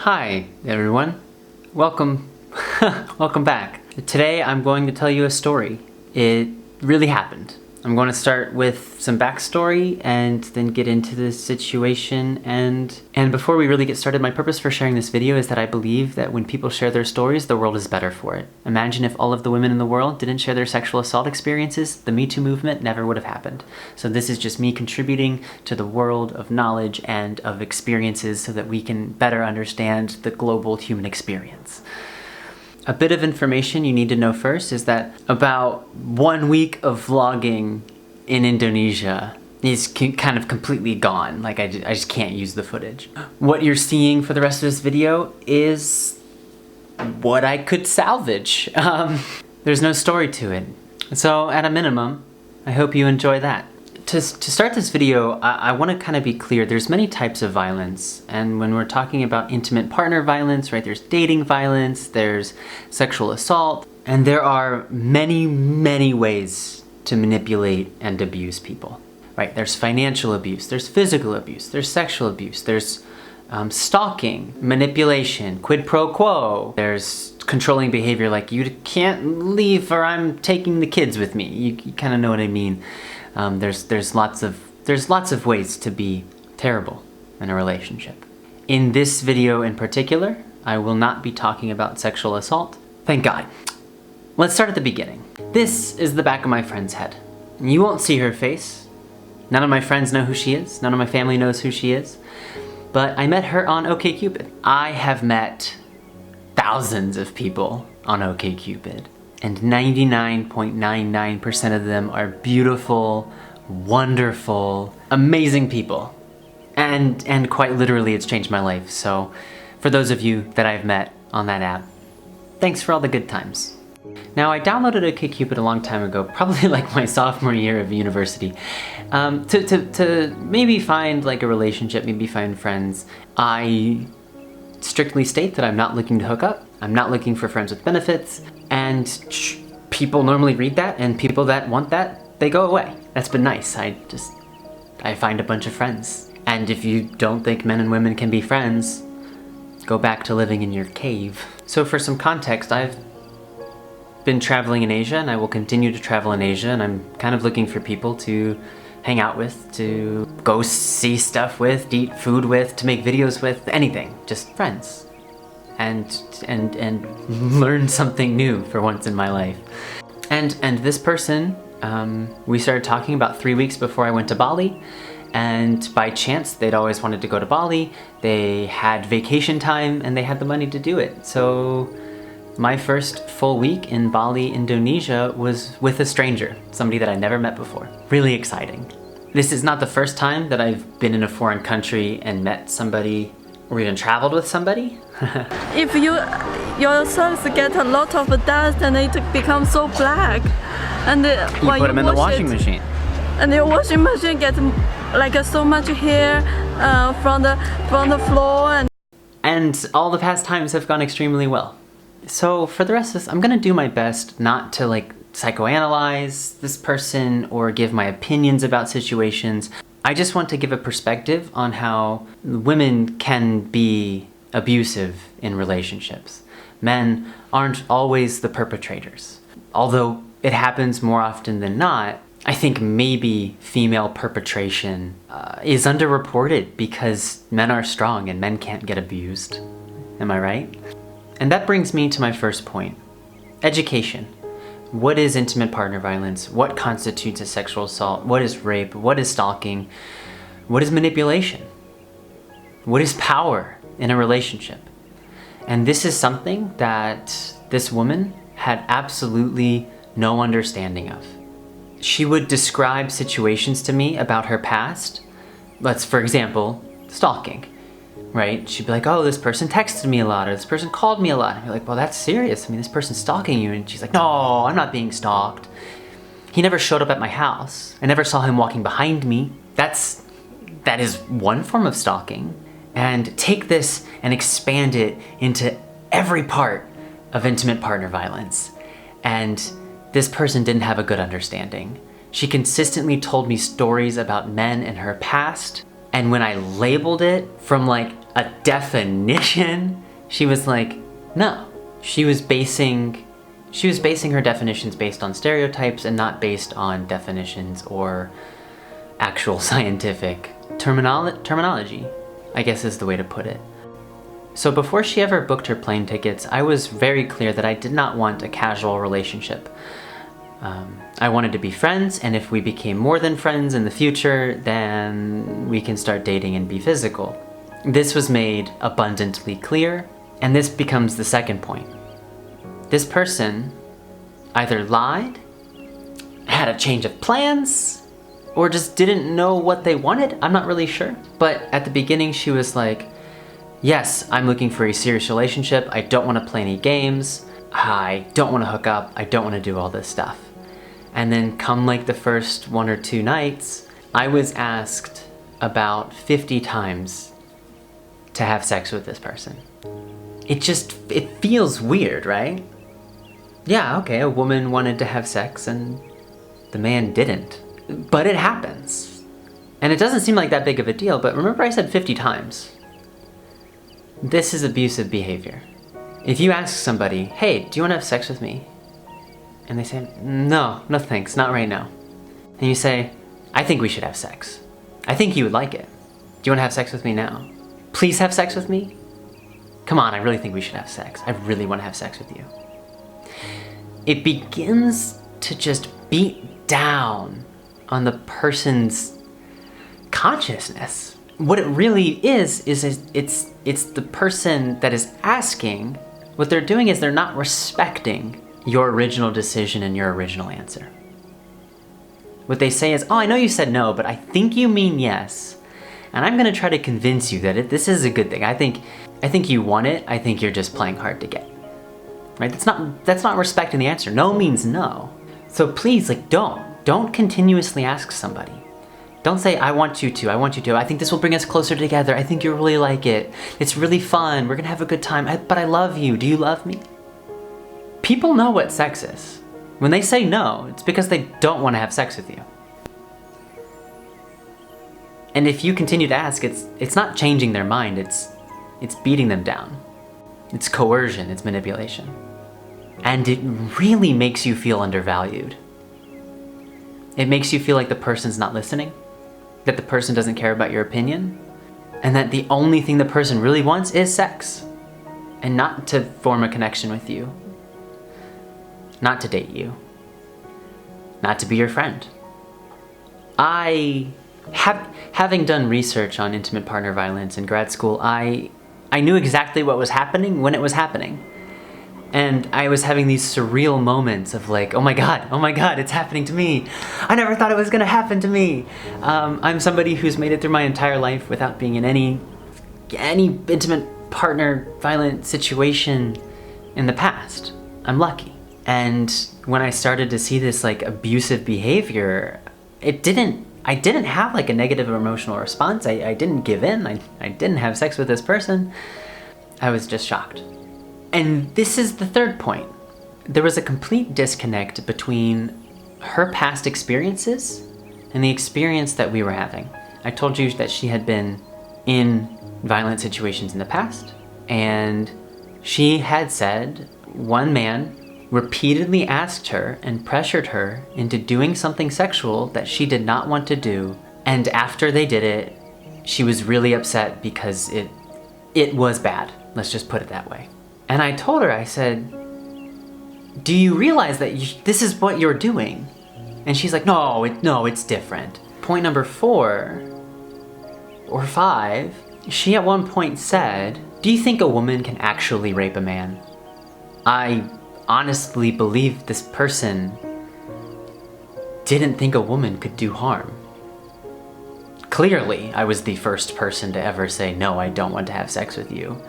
Hi everyone, welcome back. Today I'm going to tell you a story. It really happened. I'm going to start with some backstory and then get into the situation and before we really get started, my purpose for sharing this video is that I believe that when people share their stories, the world is better for it. Imagine if all of the women in the world didn't share their sexual assault experiences, the Me Too movement never would have happened. So this is just me contributing to the world of knowledge and of experiences so that we can better understand the global human experience. A bit of information you need to know first is that about 1 week of vlogging in Indonesia is kind of completely gone. Like I just can't use the footage. What you're seeing for the rest of this video is what I could salvage. There's no story to it. So at a minimum, I hope you enjoy that. To start this video, I want to kind of be clear. There's many types of violence, and when we're talking about intimate partner violence, right, there's dating violence, there's sexual assault, and there are many, many ways to manipulate and abuse people, right? There's financial abuse, there's physical abuse, there's sexual abuse, there's stalking, manipulation, quid pro quo, there's controlling behavior like you can't leave or I'm taking the kids with me. You kind of know what I mean. There's lots of ways to be terrible in a relationship. In this video in particular, I will not be talking about sexual assault. Thank God. Let's start at the beginning. This is the back of my friend's head. You won't see her face. None of my friends know who she is. None of my family knows who she is. But I met her on OkCupid. I have met thousands of people on OkCupid. And 99.99% of them are beautiful, wonderful, amazing people. And quite literally, it's changed my life. So for those of you that I've met on that app, thanks for all the good times. Now, I downloaded OkCupid a long time ago, probably like my sophomore year of university, to maybe find like a relationship, maybe find friends. I strictly state that I'm not looking to hook up. I'm not looking for friends with benefits, and people normally read that, and people that want that, they go away. That's been nice. I find a bunch of friends. And if you don't think men and women can be friends, go back to living in your cave. So for some context, I've been traveling in Asia, and I will continue to travel in Asia, and I'm kind of looking for people to hang out with, to go see stuff with, to eat food with, to make videos with, anything, just friends. And learn something new for once in my life. And this person, we started talking about 3 weeks before I went to Bali, and by chance, they'd always wanted to go to Bali, they had vacation time, and they had the money to do it. So my first full week in Bali, Indonesia was with a stranger, somebody that I never met before. Really exciting. This is not the first time that I've been in a foreign country and met somebody or even traveled with somebody. If your socks get a lot of dust and it becomes so black, and you put them in the washing machine. And your washing machine gets like so much hair from the floor. And all the past times have gone extremely well. So for the rest of this, I'm gonna do my best not to like psychoanalyze this person or give my opinions about situations. I just want to give a perspective on how women can be abusive in relationships. Men aren't always the perpetrators. Although it happens more often than not, I think maybe female perpetration is underreported because men are strong and men can't get abused. Am I right? And that brings me to my first point. Education. What is intimate partner violence? What constitutes a sexual assault? What is rape? What is stalking? What is manipulation? What is power in a relationship? And this is something that this woman had absolutely no understanding of. She would describe situations to me about her past. Let's, for example, stalking. Right? She'd be like, oh, this person texted me a lot, or this person called me a lot. And you're like, well, that's serious. I mean, this person's stalking you. And she's like, no, I'm not being stalked. He never showed up at my house. I never saw him walking behind me. That is one form of stalking. And take this and expand it into every part of intimate partner violence. And this person didn't have a good understanding. She consistently told me stories about men in her past. And when I labeled it from like a definition, she was like, no. She was basing her definitions based on stereotypes and not based on definitions or actual scientific terminology, I guess is the way to put it. So before she ever booked her plane tickets, I was very clear that I did not want a casual relationship. I wanted to be friends, and if we became more than friends in the future, then we can start dating and be physical. This was made abundantly clear, and this becomes the second point. This person either lied, had a change of plans, or just didn't know what they wanted. I'm not really sure. But at the beginning, she was like, yes, I'm looking for a serious relationship. I don't want to play any games. I don't want to hook up. I don't want to do all this stuff. And then come like the first 1 or 2 nights, I was asked about 50 times to have sex with this person. It feels weird, right? Yeah, okay, a woman wanted to have sex and the man didn't. But it happens. And it doesn't seem like that big of a deal, but remember I said 50 times. This is abusive behavior. If you ask somebody, hey, do you want to have sex with me? And they say, no thanks, not right now. And you say, I think we should have sex. I think you would like it. Do you want to have sex with me now? Please have sex with me? Come on, I really think we should have sex. I really want to have sex with you. It begins to just beat down on the person's consciousness. What it really is it's the person that is asking. What they're doing is they're not respecting your original decision and your original answer. What they say is, oh, I know you said no, but I think you mean yes. And I'm gonna try to convince you that this is a good thing. I think you want it. I think you're just playing hard to get. Right? That's not respecting the answer. No means no. So please, like, don't continuously ask somebody. Don't say, I want you to, I think this will bring us closer together. I think you'll really like it. It's really fun. We're gonna have a good time. But I love you. Do you love me? People know what sex is. When they say no, it's because they don't want to have sex with you. And if you continue to ask, it's not changing their mind, it's beating them down. It's coercion, it's manipulation. And it really makes you feel undervalued. It makes you feel like the person's not listening, that the person doesn't care about your opinion, and that the only thing the person really wants is sex, and not to form a connection with you, not to date you, not to be your friend. Having done research on intimate partner violence in grad school, I knew exactly what was happening when it was happening. And I was having these surreal moments of like, oh my God, it's happening to me. I never thought it was gonna happen to me. I'm somebody who's made it through my entire life without being in any intimate partner violent situation in the past. I'm lucky. And when I started to see this like abusive behavior, I didn't have like a negative emotional response. I didn't give in. I didn't have sex with this person. I was just shocked. And this is the third point. There was a complete disconnect between her past experiences and the experience that we were having. I told you that she had been in violent situations in the past, and she had said one man repeatedly asked her and pressured her into doing something sexual that she did not want to do. And after they did it, she was really upset because it was bad. Let's just put it that way. And I told her, I said, do you realize that this is what you're doing? And she's like, no, it's different. Point number 4 or 5, she at one point said, do you think a woman can actually rape a man? I honestly believe this person didn't think a woman could do harm. Clearly, I was the first person to ever say, no, I don't want to have sex with you.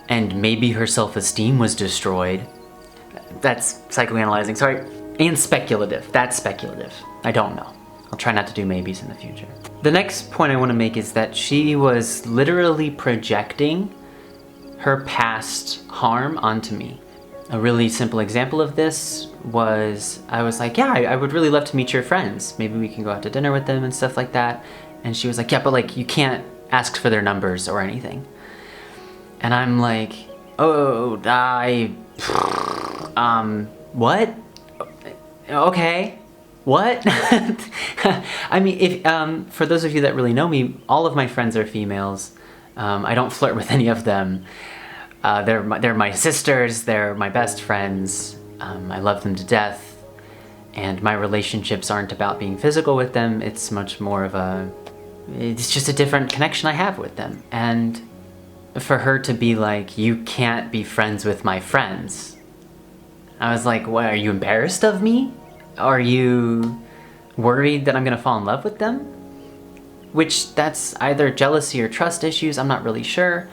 And maybe her self-esteem was destroyed. That's psychoanalyzing, sorry. And speculative, that's speculative. I don't know. I'll try not to do maybes in the future. The next point I want to make is that she was literally projecting her past harm onto me. A really simple example of this was, I was like, yeah, I would really love to meet your friends. Maybe we can go out to dinner with them and stuff like that. And she was like, yeah, but like you can't asks for their numbers or anything. And I'm like, oh, what? Okay, what? I mean, if for those of you that really know me, all of my friends are females. I don't flirt with any of them. They're my sisters, they're my best friends. I love them to death. And my relationships aren't about being physical with them. It's much more of it's just a different connection I have with them. And for her to be like, you can't be friends with my friends. I was like, what, are you embarrassed of me? Are you worried that I'm gonna fall in love with them? Which that's either jealousy or trust issues, I'm not really sure.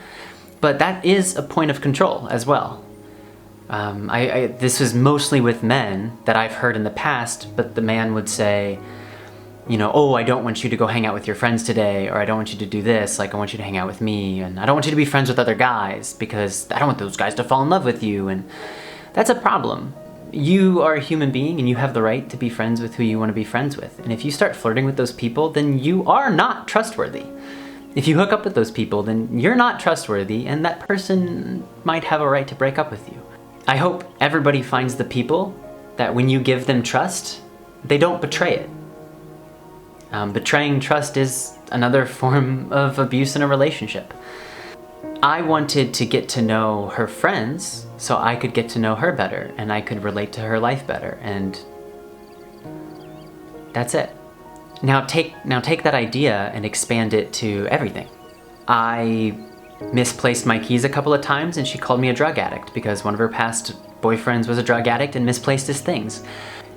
But that is a point of control as well. This was mostly with men that I've heard in the past, but the man would say, you know, oh, I don't want you to go hang out with your friends today, or I don't want you to do this, like I want you to hang out with me, and I don't want you to be friends with other guys because I don't want those guys to fall in love with you, and that's a problem. You are a human being and you have the right to be friends with who you want to be friends with. And if you start flirting with those people, then you are not trustworthy. If you hook up with those people, then you're not trustworthy and that person might have a right to break up with you. I hope everybody finds the people that when you give them trust, they don't betray it. Betraying trust is another form of abuse in a relationship. I wanted to get to know her friends so I could get to know her better and I could relate to her life better, and that's it. Now take that idea and expand it to everything. I misplaced my keys a couple of times and she called me a drug addict because one of her past boyfriends was a drug addict and misplaced his things.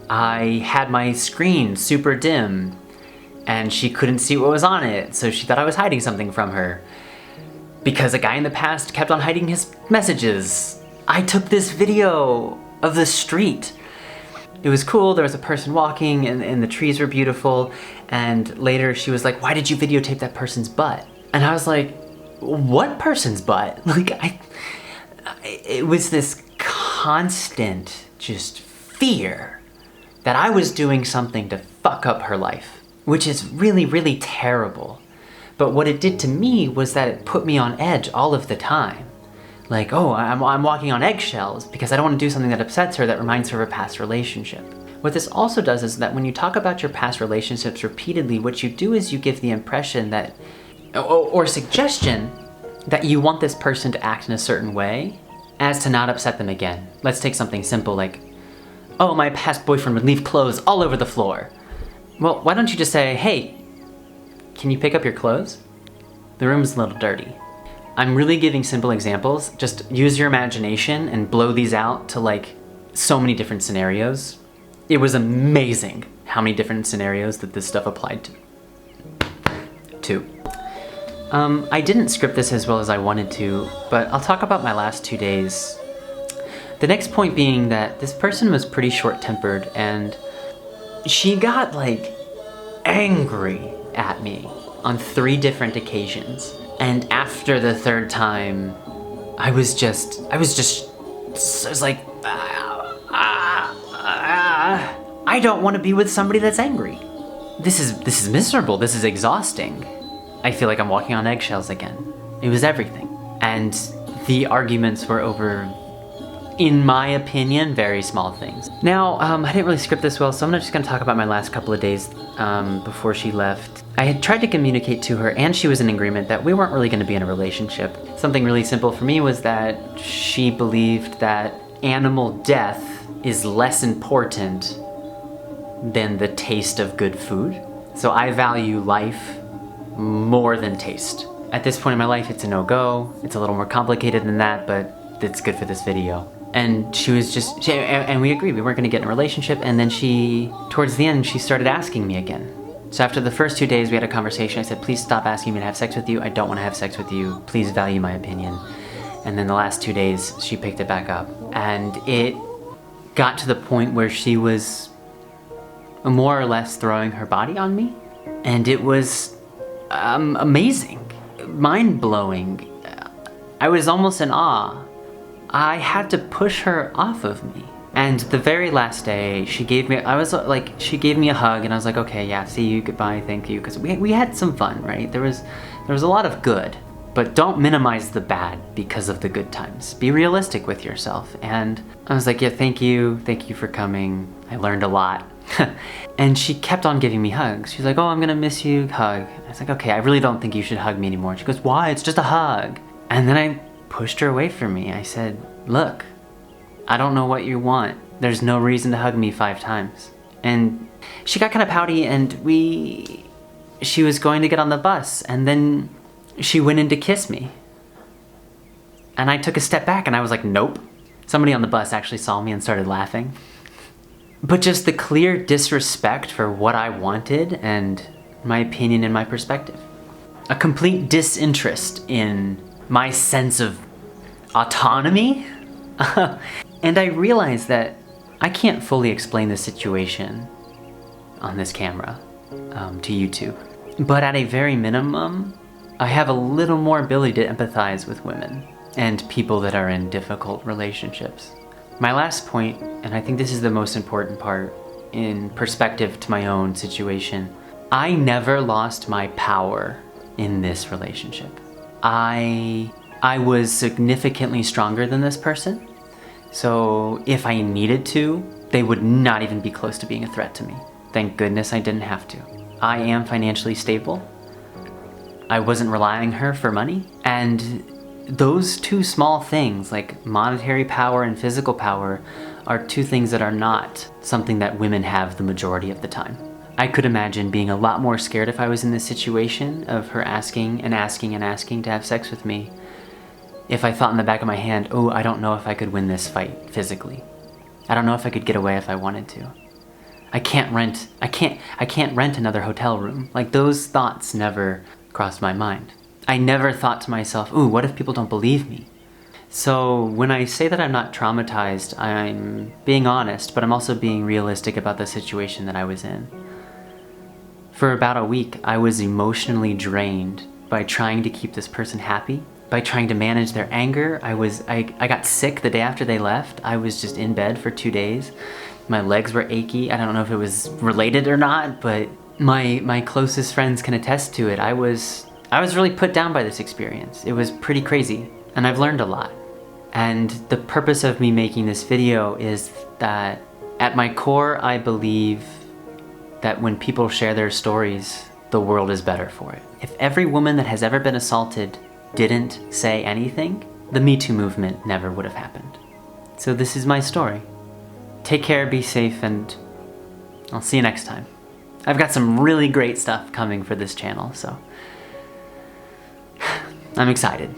I had my screen super dim and she couldn't see what was on it, so she thought I was hiding something from her because a guy in the past kept on hiding his messages. I took this video of the street. It was cool, there was a person walking and the trees were beautiful, and later she was like, why did you videotape that person's butt? And I was like, what person's butt? Like, it was this constant just fear that I was doing something to fuck up her life, which is really, really terrible. But what it did to me was that it put me on edge all of the time. Like, oh, I'm walking on eggshells because I don't want to do something that upsets her, that reminds her of a past relationship. What this also does is that when you talk about your past relationships repeatedly, what you do is you give the impression that, or suggestion, that you want this person to act in a certain way as to not upset them again. Let's take something simple like, oh, my past boyfriend would leave clothes all over the floor. Well, why don't you just say, hey, can you pick up your clothes? The room's a little dirty. I'm really giving simple examples. Just use your imagination and blow these out to like so many different scenarios. It was amazing how many different scenarios that this stuff applied to. I didn't script this as well as I wanted to, but I'll talk about my last 2 days. The next point being that this person was pretty short-tempered and she got like angry at me on 3 different occasions. And after the 3rd time, I was like, I don't want to be with somebody that's angry. This is miserable, this is exhausting. I feel like I'm walking on eggshells again. It was everything. And the arguments were over, in my opinion, very small things. Now, I didn't really script this well, so I'm just gonna talk about my last couple of days before she left. I had tried to communicate to her, and she was in agreement, that we weren't really gonna be in a relationship. Something really simple for me was that she believed that animal death is less important than the taste of good food. So I value life more than taste. At this point in my life, it's a no-go. It's a little more complicated than that, but it's good for this video. And she was just, and we agreed we weren't gonna get in a relationship, and then towards the end, she started asking me again. So after the first 2 days we had a conversation, I said, please stop asking me to have sex with you. I don't wanna have sex with you. Please value my opinion. And then the last 2 days, she picked it back up. And it got to the point where she was more or less throwing her body on me. And it was amazing, mind-blowing. I was almost in awe. I had to push her off of me. And the very last day, she gave me a hug, and I was like, okay, yeah, see you, goodbye, thank you. Because we had some fun, right? There was There was a lot of good, but don't minimize the bad because of the good times. Be realistic with yourself. And I was like, yeah, thank you for coming. I learned a lot. And she kept on giving me hugs. She's like, oh, I'm gonna miss you, hug. I was like, okay, I really don't think you should hug me anymore. She goes, why? It's just a hug. And then I pushed her away from me. I said, look, I don't know what you want. There's no reason to hug me 5 times. And she got kind of pouty, and she was going to get on the bus, and then she went in to kiss me. And I took a step back and I was like, nope. Somebody on the bus actually saw me and started laughing. But just the clear disrespect for what I wanted and my opinion and my perspective. A complete disinterest in my sense of autonomy. And I realized that I can't fully explain the situation on this camera to YouTube. But at a very minimum, I have a little more ability to empathize with women and people that are in difficult relationships. My last point, and I think this is the most important part in perspective to my own situation, I never lost my power in this relationship. I was significantly stronger than this person, so if I needed to, they would not even be close to being a threat to me. Thank goodness I didn't have to. I am financially stable. I wasn't relying on her for money, and those 2 small things, like monetary power and physical power, are 2 things that are not something that women have the majority of the time. I could imagine being a lot more scared if I was in this situation of her asking and asking and asking to have sex with me, if I thought in the back of my hand, oh, I don't know if I could win this fight physically. I don't know if I could get away if I wanted to. I can't rent another hotel room. Like, those thoughts never crossed my mind. I never thought to myself, ooh, what if people don't believe me? So when I say that I'm not traumatized, I'm being honest, but I'm also being realistic about the situation that I was in. For about a week, I was emotionally drained by trying to keep this person happy, by trying to manage their anger. I got sick the day after they left. I was just in bed for 2 days. My legs were achy. I don't know if it was related or not, but my closest friends can attest to it. I was really put down by this experience. It was pretty crazy, and I've learned a lot. And the purpose of me making this video is that at my core, I believe that when people share their stories, the world is better for it. If every woman that has ever been assaulted didn't say anything, the Me Too movement never would have happened. So this is my story. Take care, be safe, and I'll see you next time. I've got some really great stuff coming for this channel, so I'm excited.